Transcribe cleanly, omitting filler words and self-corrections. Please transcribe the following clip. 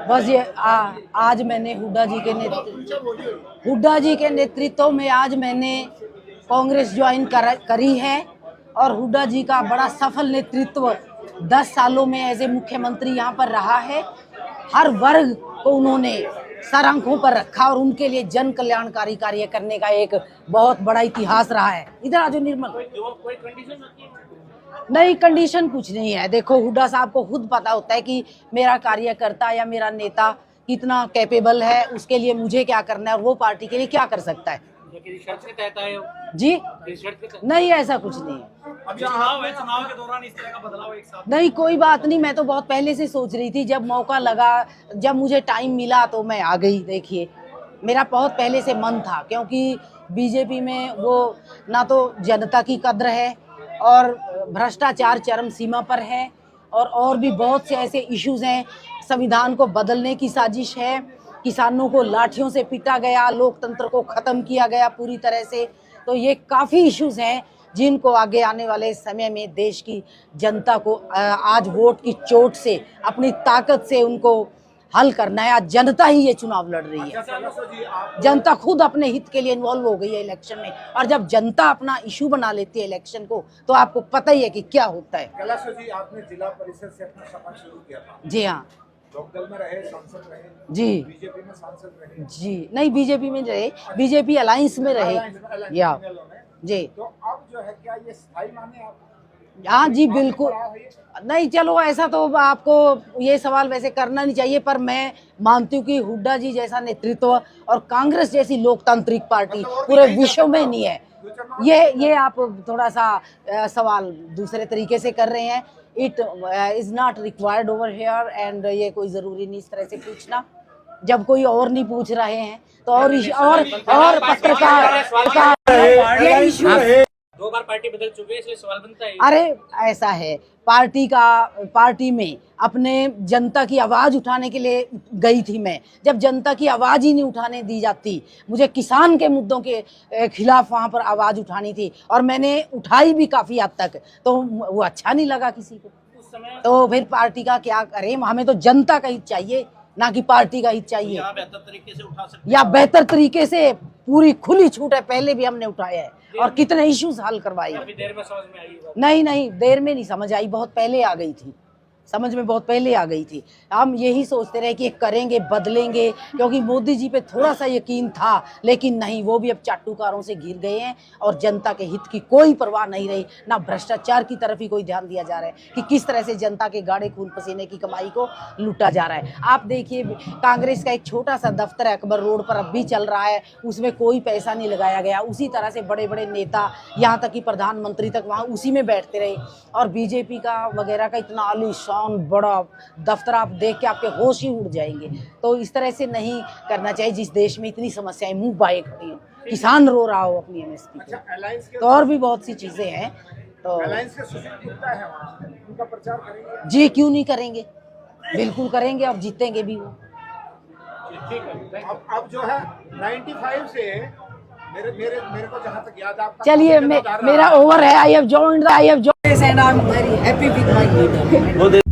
बस ये आज मैंने हुड्डा जी के नेतृत्व में आज मैंने कांग्रेस ज्वाइन करी है और हुड्डा जी का बड़ा सफल नेतृत्व 10 सालों में एज ए मुख्यमंत्री यहाँ पर रहा है। हर वर्ग को उन्होंने सर आंखों पर रखा और उनके लिए जन कल्याणकारी कार्य करने का एक बहुत बड़ा इतिहास रहा है। इधर आज निर्मल नहीं, कंडीशन कुछ नहीं है। देखो, हुड्डा साहब को खुद पता होता है कि मेरा कार्यकर्ता या मेरा नेता कितना कैपेबल है, उसके लिए मुझे क्या करना है और वो पार्टी के लिए क्या कर सकता है। जी नहीं, ऐसा कुछ नहीं है। चुनाव के दौरान इस तरह का बदलाव एक साथ नहीं, कोई बात नहीं। मैं तो बहुत पहले से सोच रही थी, जब मौका लगा, जब मुझे टाइम मिला तो मैं आ गई। देखिए, मेरा बहुत पहले से मन था, क्योंकि बीजेपी में वो ना तो जनता की कद्र है और भ्रष्टाचार चरम सीमा पर है और भी बहुत से ऐसे इश्यूज हैं। संविधान को बदलने की साजिश है, किसानों को लाठियों से पीटा गया, लोकतंत्र को ख़त्म किया गया पूरी तरह से। तो ये काफ़ी इश्यूज हैं जिनको आगे आने वाले समय में देश की जनता को आज वोट की चोट से, अपनी ताकत से उनको हल करना है। आज जनता ही ये चुनाव लड़ रही है। जनता खुद अपने हित के लिए इन्वॉल्व हो गई है इलेक्शन में, और जब जनता अपना इशू बना लेती है इलेक्शन को, तो आपको पता ही है कि क्या होता है। कैलाश जी, आपने जिला परिषद से अपना सफर शुरू किया था। जी हाँ, लोकदल में रहे, सांसद रहे, जी बीजेपी में सांसद रहे। जी नहीं, बीजेपी में रहे, बीजेपी अलायंस में रहे या जी। तो अब जो है, क्या ये स्थायी माने आप? हाँ जी, बिल्कुल नहीं। चलो, ऐसा तो आपको ये सवाल वैसे करना नहीं चाहिए, पर मैं मानती हूँ कि हुड्डा जी जैसा नेतृत्व और कांग्रेस जैसी लोकतांत्रिक पार्टी पूरे विश्व में नहीं है। ये आप थोड़ा सा सवाल दूसरे तरीके से कर रहे हैं। It is not required over here, and ये कोई ज़रूरी नहीं इस तरह से पूछना, जब कोई और नहीं पूछ रहे हैं तो। और पत्रकार ये इशू 2 बार पार्टी बदल चुके हैं, इसलिए सवाल बनता है। अरे ऐसा है, पार्टी में अपने जनता की आवाज़ उठाने के लिए गई थी मैं। जब जनता की आवाज़ ही नहीं उठाने दी जाती, मुझे किसान के मुद्दों के खिलाफ वहाँ पर आवाज़ उठानी थी और मैंने उठाई भी काफ़ी हद तक, तो वो अच्छा नहीं लगा किसी को। तो फिर पार्टी का क्या करें? हमें तो जनता का हित चाहिए, ना कि पार्टी का हित चाहिए। बेहतर तरीके से उठा सकते या बेहतर तरीके से पूरी खुली छूट है, पहले भी हमने उठाया है और कितने इश्यूज हल करवाए। देर में समझ में आई? नहीं, देर में नहीं समझ आई, बहुत पहले आ गई थी समझ में, बहुत पहले आ गई थी। हम यही सोचते रहे कि करेंगे, बदलेंगे, क्योंकि मोदी जी पे थोड़ा सा यकीन था, लेकिन नहीं, वो भी अब चाटुकारों से घिर गए हैं और जनता के हित की कोई परवाह नहीं रही। ना भ्रष्टाचार की तरफ ही कोई ध्यान दिया जा रहा है कि किस तरह से जनता के गाढ़े खून पसीने की कमाई को लूटा जा रहा है। आप देखिए, कांग्रेस का एक छोटा सा दफ्तर अकबर रोड पर अब भी चल रहा है, उसमें कोई पैसा नहीं लगाया गया। उसी तरह से बड़े बड़े नेता, यहाँ तक कि प्रधानमंत्री तक वहाँ उसी में बैठते रहे। और बीजेपी का वगैरह का इतना आलीशान बड़ा दफ्तर आप देख के आपके होश ही उड़ जाएंगे। तो इस तरह से नहीं करना चाहिए, जिस देश में इतनी समस्याएं मुंह बाए खड़ी हो, किसान रो रहा हो अपनी एमएसपी पे, तो और भी बहुत सी चीजें हैं। तो जी, क्यों नहीं करेंगे, बिल्कुल करेंगे और जीतेंगे भी वो। अब जो है 95 से मेरे को जहाँ तक याद आपका, चलिए मेरा ओवर है। I have joined and I'm very happy with my leader।